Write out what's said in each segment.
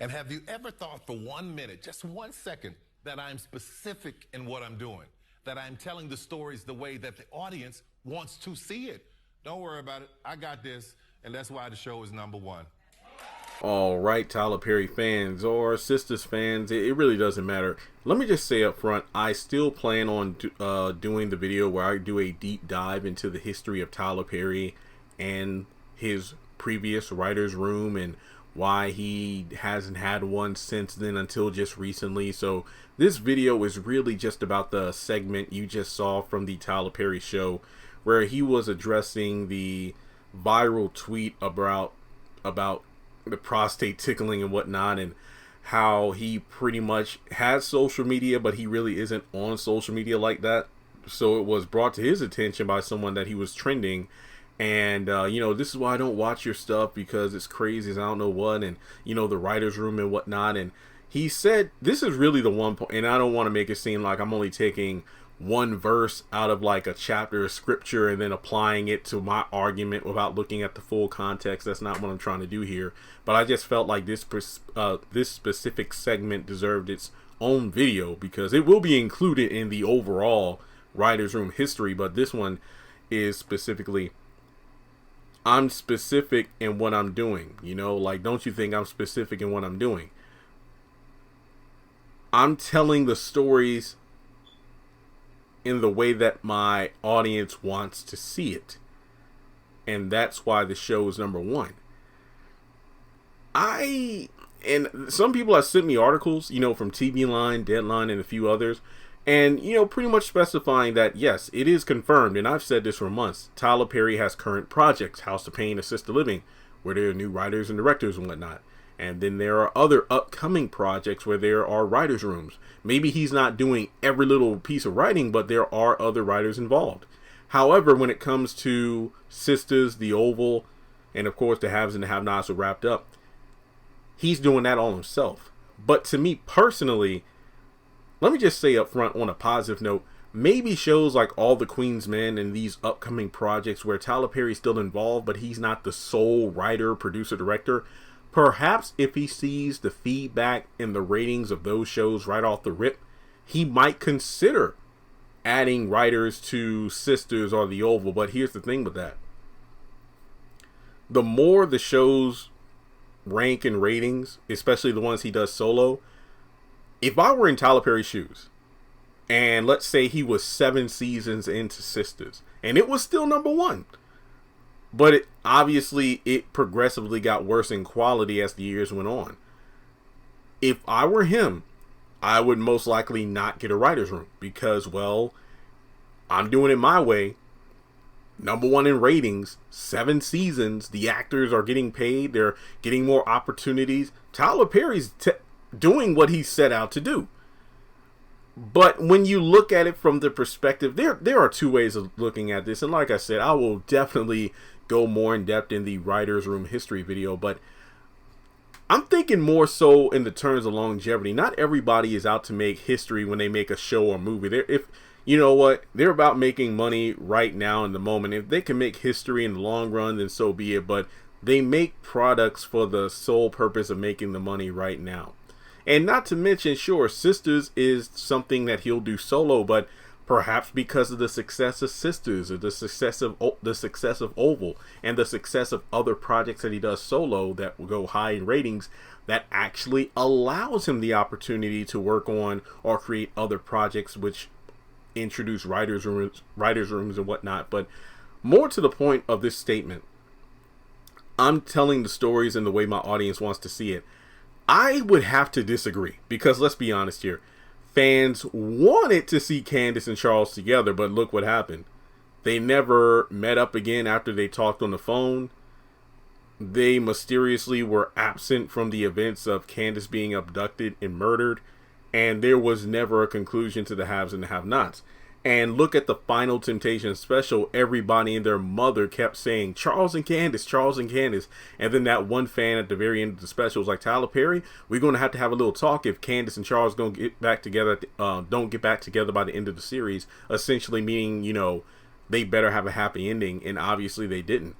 And have you ever thought for 1 minute, just 1 second, that I'm specific in what I'm doing? That I'm telling the stories the way that the audience wants to see it? Don't worry about it. I got this. And that's why the show is #1. All right, Tyler Perry fans or Sistas fans, it really doesn't matter. Let me just say up front, I still plan on doing the video where I do a deep dive into the history of Tyler Perry and his previous writer's room and why he hasn't had one since then until just recently. So this video is really just about the segment you just saw from the Tyler Perry show, where he was addressing the viral tweet about the prostate tickling and whatnot, and how he pretty much has social media, but he really isn't on social media like that. So it was brought to his attention by someone that he was trending, and this is why I don't watch your stuff, because it's crazy as I don't know what, and the writer's room and whatnot. And he said this is really the one point, and I don't want to make it seem like I'm only taking one verse out of like a chapter of scripture and then applying it to my argument without looking at the full context. That's not what I'm trying to do here. But I just felt like this specific segment deserved its own video, because it will be included in the overall writer's room history. But this one is specifically, I'm specific in what I'm doing. Like, don't you think I'm specific in what I'm doing? I'm telling the stories in the way that my audience wants to see it. And that's why the show is #1. And some people have sent me articles, from TV Line, Deadline, and a few others, and, pretty much specifying that, yes, it is confirmed, and I've said this for months, Tyler Perry has current projects, House of Pain, Assisted Living, where there are new writers and directors and whatnot. And then there are other upcoming projects where there are writers' rooms. Maybe he's not doing every little piece of writing, but there are other writers involved. However, when it comes to Sistas, The Oval, and of course the Haves and the Have-Nots are wrapped up, he's doing that all himself. But to me personally, let me just say up front on a positive note, maybe shows like All the Queen's Men and these upcoming projects where Tyler Perry's still involved, but he's not the sole writer, producer, director. Perhaps if he sees the feedback and the ratings of those shows right off the rip, he might consider adding writers to Sisters or The Oval. But here's the thing with that. The more the shows rank in ratings, especially the ones he does solo, if I were in Tyler Perry's shoes, and let's say he was 7 seasons into Sisters, and it was still #1, but it progressively got worse in quality as the years went on. If I were him, I would most likely not get a writer's room, because, well, I'm doing it my way. #1 in ratings, 7 seasons, the actors are getting paid, they're getting more opportunities. Tyler Perry's doing what he set out to do. But when you look at it from the perspective, there are 2 ways of looking at this. And like I said, I will definitely go more in depth in the writer's room history video. But I'm thinking more so in the terms of longevity. Not everybody is out to make history when they make a show or movie. They're about making money right now in the moment. If they can make history in the long run, then so be it. But they make products for the sole purpose of making the money right now. And not to mention, sure, Sisters is something that he'll do solo, but perhaps because of the success of Sisters or the success of Oval and the success of other projects that he does solo that will go high in ratings, that actually allows him the opportunity to work on or create other projects which introduce writers' rooms and whatnot. But more to the point of this statement, I'm telling the stories in the way my audience wants to see it. I would have to disagree, because let's be honest here. Fans wanted to see Candace and Charles together, but look what happened. They never met up again after they talked on the phone. They mysteriously were absent from the events of Candace being abducted and murdered, and there was never a conclusion to the Haves and the Have-Nots. And look at the Final Temptation special. Everybody and their mother kept saying, Charles and Candace, Charles and Candace. And then that one fan at the very end of the special was like, Tyler Perry, we're going to have a little talk if Candace and Charles don't get back together by the end of the series. Essentially meaning, they better have a happy ending. And obviously they didn't.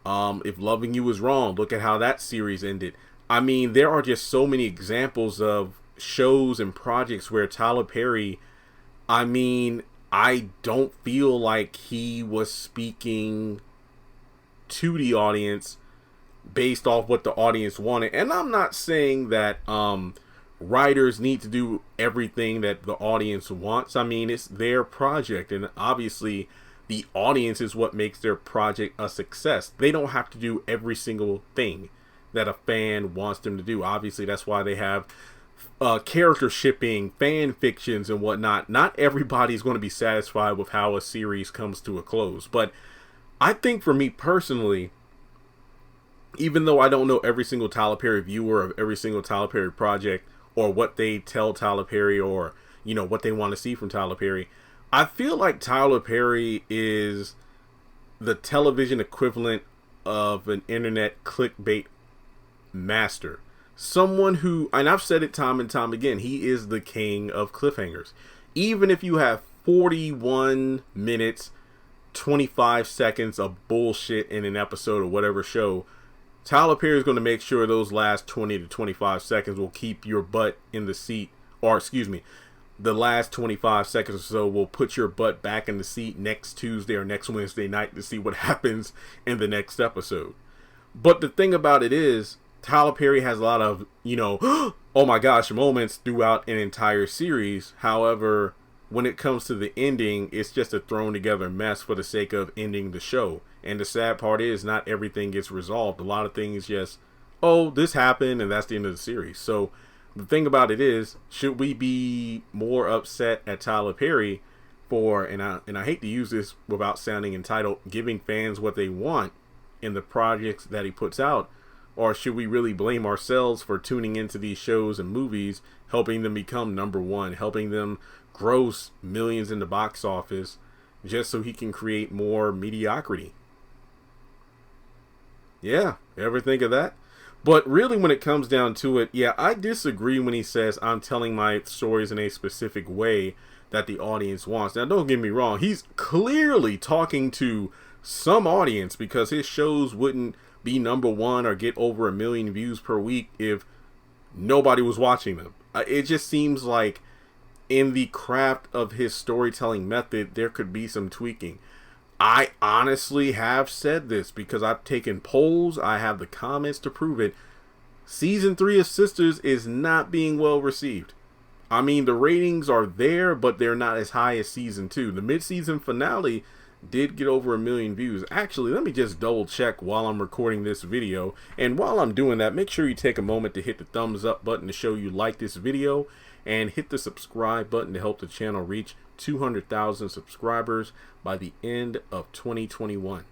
If Loving You Was Wrong, look at how that series ended. I mean, there are just so many examples of shows and projects where Tyler Perry, I mean, I don't feel like he was speaking to the audience based off what the audience wanted. And I'm not saying that writers need to do everything that the audience wants. I mean, it's their project, and obviously the audience is what makes their project a success. They don't have to do every single thing that a fan wants them to do. Obviously, that's why they have character shipping, fan fictions, and whatnot. Not everybody's going to be satisfied with how a series comes to a close. But I think for me personally, even though I don't know every single Tyler Perry viewer of every single Tyler Perry project, or what they tell Tyler Perry, or, you know, what they want to see from Tyler Perry, I feel like Tyler Perry is the television equivalent of an internet clickbait master. Someone who, and I've said it time and time again, he is the king of cliffhangers. Even if you have 41 minutes, 25 seconds of bullshit in an episode of whatever show, Tyler Perry is going to make sure those last 20 to 25 seconds will keep your butt in the seat, or excuse me, the last 25 seconds or so will put your butt back in the seat next Tuesday or next Wednesday night to see what happens in the next episode. But the thing about it is, Tyler Perry has a lot of, you know, oh my gosh moments throughout an entire series. However, when it comes to the ending, it's just a thrown together mess for the sake of ending the show. And the sad part is, not everything gets resolved. A lot of things just, oh, this happened and that's the end of the series. So the thing about it is, should we be more upset at Tyler Perry for, and I hate to use this without sounding entitled, giving fans what they want in the projects that he puts out? Or should we really blame ourselves for tuning into these shows and movies, helping them become number one, helping them gross millions in the box office, just so he can create more mediocrity? Yeah, ever think of that? But really, when it comes down to it, yeah, I disagree when he says I'm telling my stories in a specific way that the audience wants. Now, don't get me wrong. He's clearly talking to some audience, because his shows wouldn't be number one or get over 1 million views per week if nobody was watching them. It just seems like in the craft of his storytelling method, there could be some tweaking. I honestly have said this because I've taken polls. I have the comments to prove it. Season 3 of Sistas is not being well received. I mean, the ratings are there, but they're not as high as season 2. The mid-season finale did get over 1 million views. Actually, let me just double check while I'm recording this video. And while I'm doing that, make sure you take a moment to hit the thumbs up button to show you like this video, and hit the subscribe button to help the channel reach 200,000 subscribers by the end of 2021.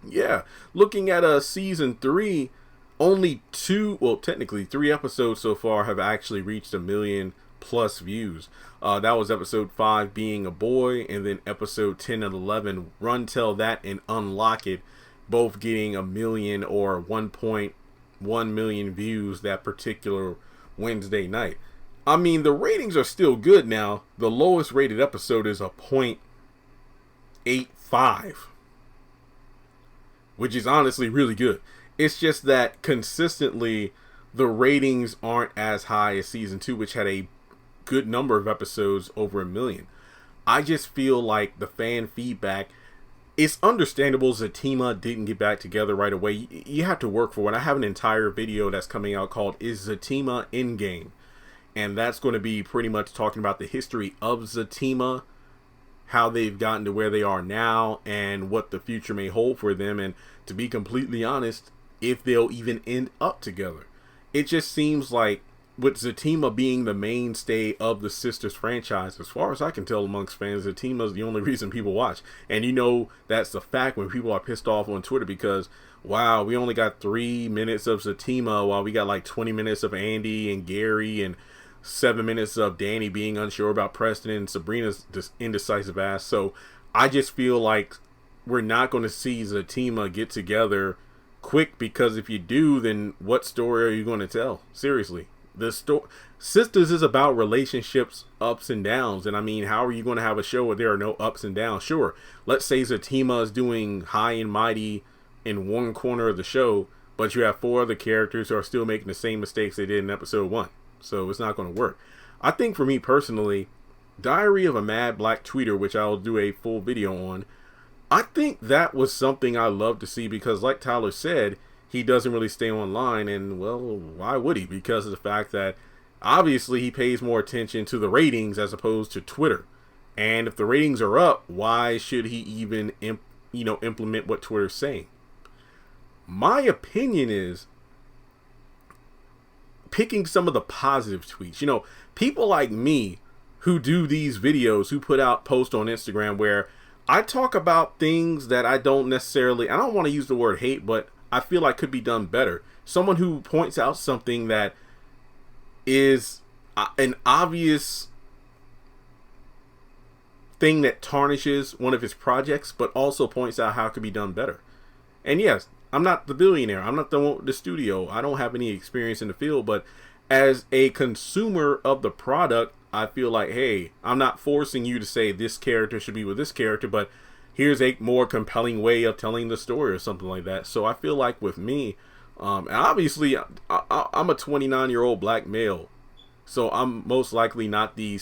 Yeah, looking at season 3, only technically 3 episodes so far have actually reached 1 million plus views. That was episode 5, Being a Boy, and then episode 10 and 11, Run Tell That and Unlock It, both getting 1 million or 1.1 million views that particular Wednesday night. I mean, the ratings are still good now. The lowest rated episode is a 0.85, which is honestly really good. It's just that consistently the ratings aren't as high as season 2, which had a good number of episodes over 1 million. I just feel like the fan feedback, it's understandable Zatima didn't get back together right away. You have to work for it. I have an entire video that's coming out called Is Zatima in Game? And that's going to be pretty much talking about the history of Zatima, how they've gotten to where they are now, and what the future may hold for them. And to be completely honest, if they'll even end up together. It just seems like, with Zatima being the mainstay of the Sistas franchise, as far as I can tell amongst fans, Zatima is the only reason people watch. And you know that's the fact when people are pissed off on Twitter because, wow, we only got 3 minutes of Zatima while we got like 20 minutes of Andy and Gary and 7 minutes of Danny being unsure about Preston and Sabrina's indecisive ass. So I just feel like we're not going to see Zatima get together quick, because if you do, then what story are you going to tell? Seriously. The Sistas is about relationships, ups and downs. And I mean, how are you going to have a show where there are no ups and downs? Sure, let's say Zatima is doing high and mighty in one corner of the show, but you have 4 other characters who are still making the same mistakes they did in episode 1. So it's not going to work. I think for me personally, Diary of a Mad Black Tweeter, which I'll do a full video on, I think that was something I love to see because, like Tyler said, he doesn't really stay online, and, well, why would he? Because of the fact that, obviously, he pays more attention to the ratings as opposed to Twitter. And if the ratings are up, why should he even, implement what Twitter's saying? My opinion is picking some of the positive tweets. People like me who do these videos, who put out posts on Instagram where I talk about things that I don't want to use the word hate, but I feel like could be done better. Someone who points out something that is an obvious thing that tarnishes one of his projects, but also points out how it could be done better. And yes, I'm not the billionaire. I'm not the one with the studio. I don't have any experience in the field, but as a consumer of the product, I feel like, hey, I'm not forcing you to say this character should be with this character, but here's a more compelling way of telling the story or something like that. So I feel like with me, obviously, I'm a 29-year-old black male, so I'm most likely not the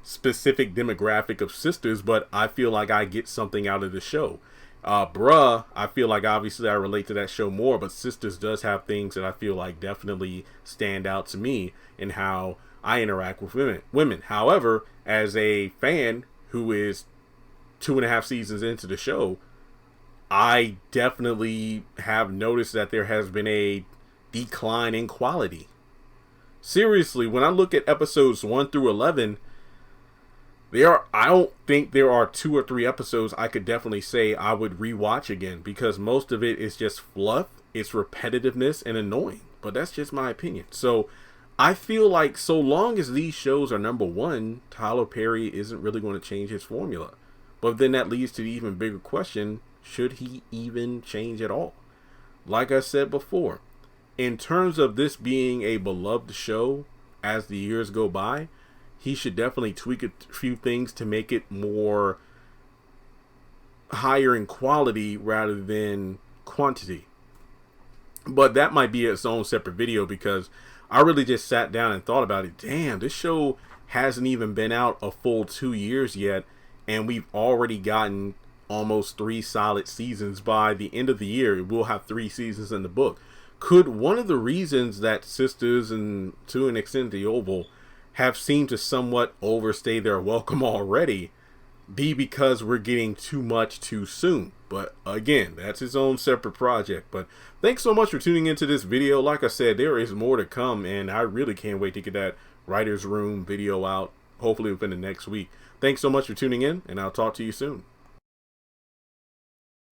specific demographic of Sistas, but I feel like I get something out of the show. I feel like obviously I relate to that show more, but Sistas does have things that I feel like definitely stand out to me in how I interact with women. However, as a fan who is 2.5 seasons into the show, I definitely have noticed that there has been a decline in quality. Seriously, when I look at episodes 1 through 11, I don't think there are 2 or 3 episodes I could definitely say I would rewatch again, because most of it is just fluff, it's repetitiveness and annoying. But that's just my opinion. So I feel like so long as these shows are number 1, Tyler Perry isn't really going to change his formula. But then that leads to the even bigger question, should he even change at all? Like I said before, in terms of this being a beloved show as the years go by, he should definitely tweak a few things to make it more higher in quality rather than quantity. But that might be its own separate video, because I really just sat down and thought about it. Damn, this show hasn't even been out a full 2 years yet, and we've already gotten almost 3 solid seasons. By the end of the year, we'll have 3 seasons in the book. Could one of the reasons that Sistas and to an extent The Oval have seemed to somewhat overstay their welcome already be because we're getting too much too soon? But again, that's his own separate project. But thanks so much for tuning into this video. Like I said, there is more to come, and I really can't wait to get that writer's room video out, hopefully within the next week. Thanks so much for tuning in, and I'll talk to you soon.